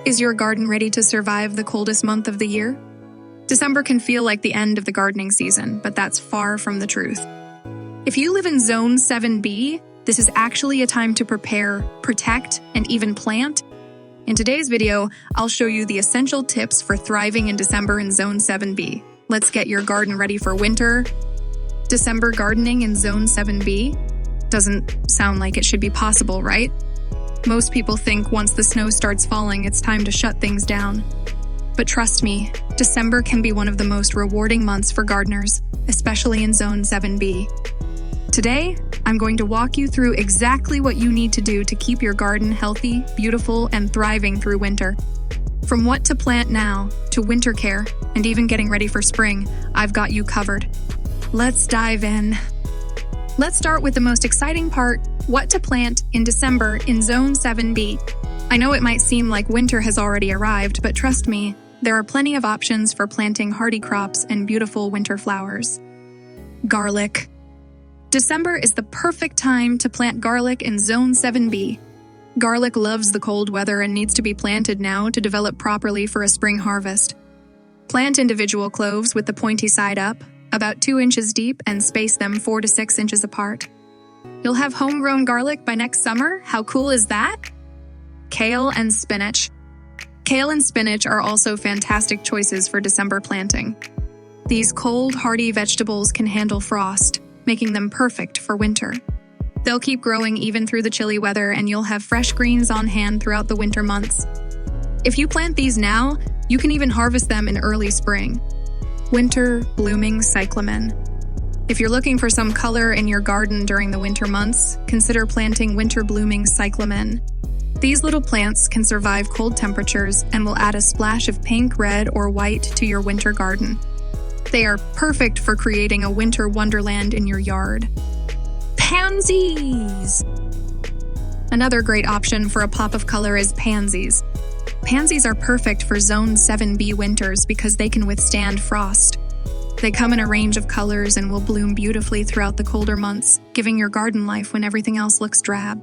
Is your garden ready to survive the coldest month of the year? December can feel like the end of the gardening season, but that's far from the truth. If you live in Zone 7B, this is actually a time to prepare, protect, and even plant. In today's video, I'll show you the essential tips for thriving in December in Zone 7B. Let's get your garden ready for winter. December gardening in Zone 7B? Doesn't sound like it should be possible, right? Most people think once the snow starts falling, it's time to shut things down. But trust me, December can be one of the most rewarding months for gardeners, especially in Zone 7B. Today, I'm going to walk you through exactly what you need to do to keep your garden healthy, beautiful, and thriving through winter. From what to plant now, to winter care, and even getting ready for spring, I've got you covered. Let's dive in. Let's start with the most exciting part, what to plant in December in Zone 7B. I know it might seem like winter has already arrived, but trust me, there are plenty of options for planting hardy crops and beautiful winter flowers. Garlic. December is the perfect time to plant garlic in Zone 7B. Garlic loves the cold weather and needs to be planted now to develop properly for a spring harvest. Plant individual cloves with the pointy side up, about 2 inches deep, and space them 4 to 6 inches apart. You'll have homegrown garlic by next summer. How cool is that? Kale and spinach. Kale and spinach are also fantastic choices for December planting. These cold, hardy vegetables can handle frost, making them perfect for winter. They'll keep growing even through the chilly weather, and you'll have fresh greens on hand throughout the winter months. If you plant these now, you can even harvest them in early spring. Winter blooming cyclamen. If you're looking for some color in your garden during the winter months, consider planting winter blooming cyclamen. These little plants can survive cold temperatures and will add a splash of pink, red, or white to your winter garden. They are perfect for creating a winter wonderland in your yard. Pansies! Another great option for a pop of color is pansies. Pansies are perfect for Zone 7B winters because they can withstand frost. They come in a range of colors and will bloom beautifully throughout the colder months, giving your garden life when everything else looks drab.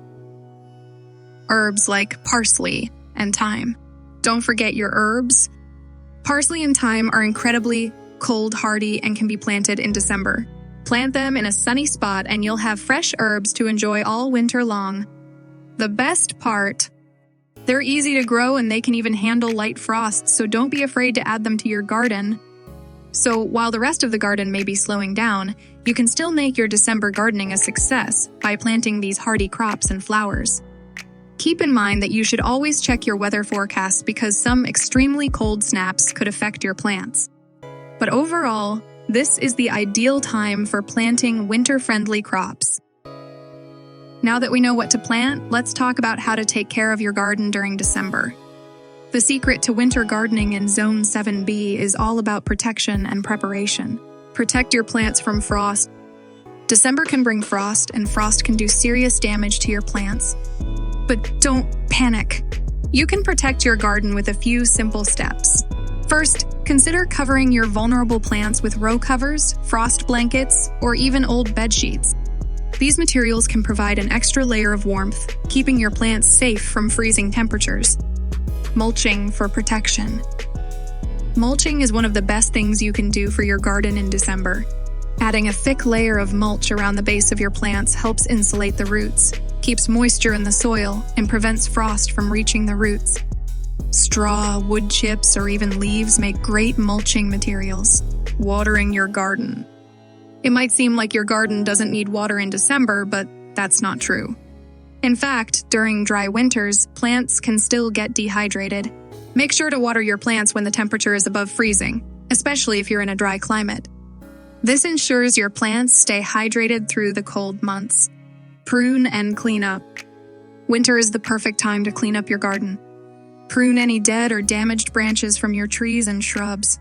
Herbs like parsley and thyme. Don't forget your herbs. Parsley and thyme are incredibly cold hardy and can be planted in December. Plant them in a sunny spot and you'll have fresh herbs to enjoy all winter long. The best part, they're easy to grow and they can even handle light frosts, so don't be afraid to add them to your garden. So while the rest of the garden may be slowing down, you can still make your December gardening a success by planting these hardy crops and flowers. Keep in mind that you should always check your weather forecasts because some extremely cold snaps could affect your plants. But overall, this is the ideal time for planting winter-friendly crops. Now that we know what to plant, let's talk about how to take care of your garden during December. The secret to winter gardening in Zone 7B is all about protection and preparation. Protect your plants from frost. December can bring frost, and frost can do serious damage to your plants. But don't panic. You can protect your garden with a few simple steps. First, consider covering your vulnerable plants with row covers, frost blankets, or even old bed sheets. These materials can provide an extra layer of warmth, keeping your plants safe from freezing temperatures. Mulching for protection. Mulching is one of the best things you can do for your garden in December. Adding a thick layer of mulch around the base of your plants helps insulate the roots, keeps moisture in the soil, and prevents frost from reaching the roots. Straw, wood chips, or even leaves make great mulching materials. Watering your garden. It might seem like your garden doesn't need water in December, but that's not true. In fact, during dry winters, plants can still get dehydrated. Make sure to water your plants when the temperature is above freezing, especially if you're in a dry climate. This ensures your plants stay hydrated through the cold months. Prune and clean up. Winter is the perfect time to clean up your garden. Prune any dead or damaged branches from your trees and shrubs.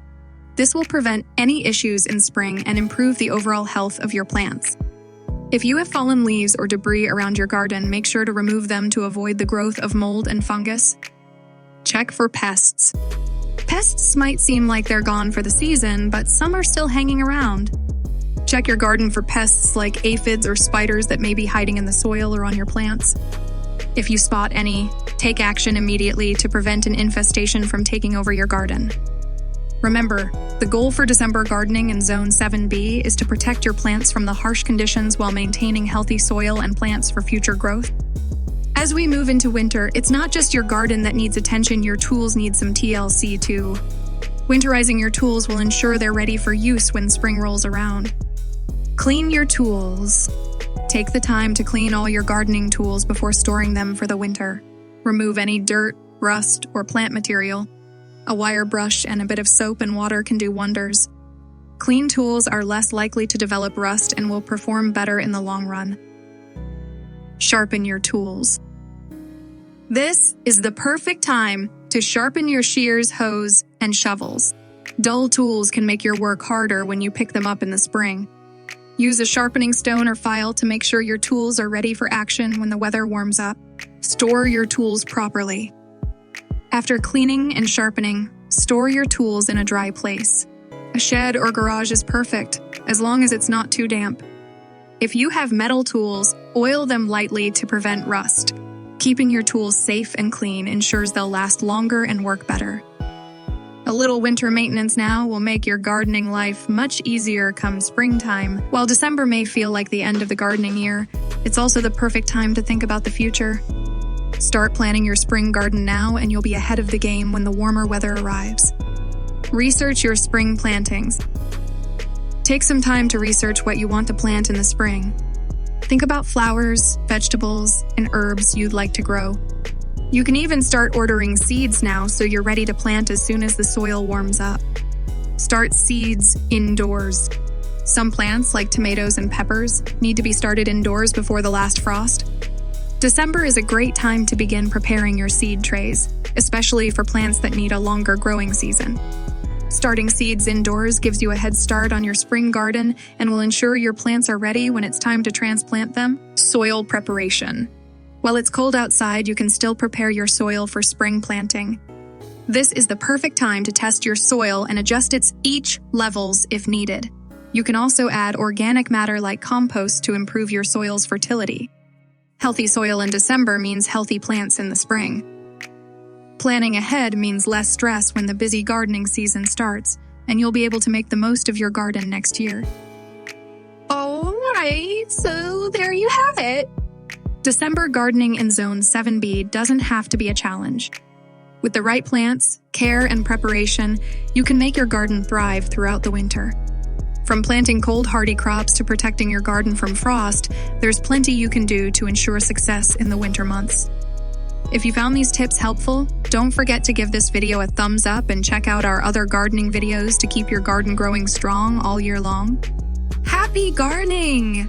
This will prevent any issues in spring and improve the overall health of your plants. If you have fallen leaves or debris around your garden, make sure to remove them to avoid the growth of mold and fungus. Check for pests. Pests might seem like they're gone for the season, but some are still hanging around. Check your garden for pests like aphids or spiders that may be hiding in the soil or on your plants. If you spot any, take action immediately to prevent an infestation from taking over your garden. Remember, the goal for December gardening in Zone 7B is to protect your plants from the harsh conditions while maintaining healthy soil and plants for future growth. As we move into winter, it's not just your garden that needs attention, your tools need some TLC too. Winterizing your tools will ensure they're ready for use when spring rolls around. Clean your tools. Take the time to clean all your gardening tools before storing them for the winter. Remove any dirt, rust, or plant material. A wire brush and a bit of soap and water can do wonders. Clean tools are less likely to develop rust and will perform better in the long run. Sharpen your tools. This is the perfect time to sharpen your shears, hoes, and shovels. Dull tools can make your work harder when you pick them up in the spring. Use a sharpening stone or file to make sure your tools are ready for action when the weather warms up. Store your tools properly. After cleaning and sharpening, store your tools in a dry place. A shed or garage is perfect, as long as it's not too damp. If you have metal tools, oil them lightly to prevent rust. Keeping your tools safe and clean ensures they'll last longer and work better. A little winter maintenance now will make your gardening life much easier come springtime. While December may feel like the end of the gardening year, it's also the perfect time to think about the future. Start planning your spring garden now and you'll be ahead of the game when the warmer weather arrives. Research your spring plantings. Take some time to research what you want to plant in the spring. Think about flowers, vegetables, and herbs you'd like to grow. You can even start ordering seeds now so you're ready to plant as soon as the soil warms up. Start seeds indoors. Some plants, like tomatoes and peppers, need to be started indoors before the last frost. December is a great time to begin preparing your seed trays, especially for plants that need a longer growing season. Starting seeds indoors gives you a head start on your spring garden and will ensure your plants are ready when it's time to transplant them. Soil preparation. While it's cold outside, you can still prepare your soil for spring planting. This is the perfect time to test your soil and adjust its pH levels if needed. You can also add organic matter like compost to improve your soil's fertility. Healthy soil in December means healthy plants in the spring. Planning ahead means less stress when the busy gardening season starts, and you'll be able to make the most of your garden next year. Alright, so there you have it. December gardening in Zone 7B doesn't have to be a challenge. With the right plants, care, and preparation, you can make your garden thrive throughout the winter. From planting cold hardy crops to protecting your garden from frost, there's plenty you can do to ensure success in the winter months. If you found these tips helpful, don't forget to give this video a thumbs up and check out our other gardening videos to keep your garden growing strong all year long. Happy gardening!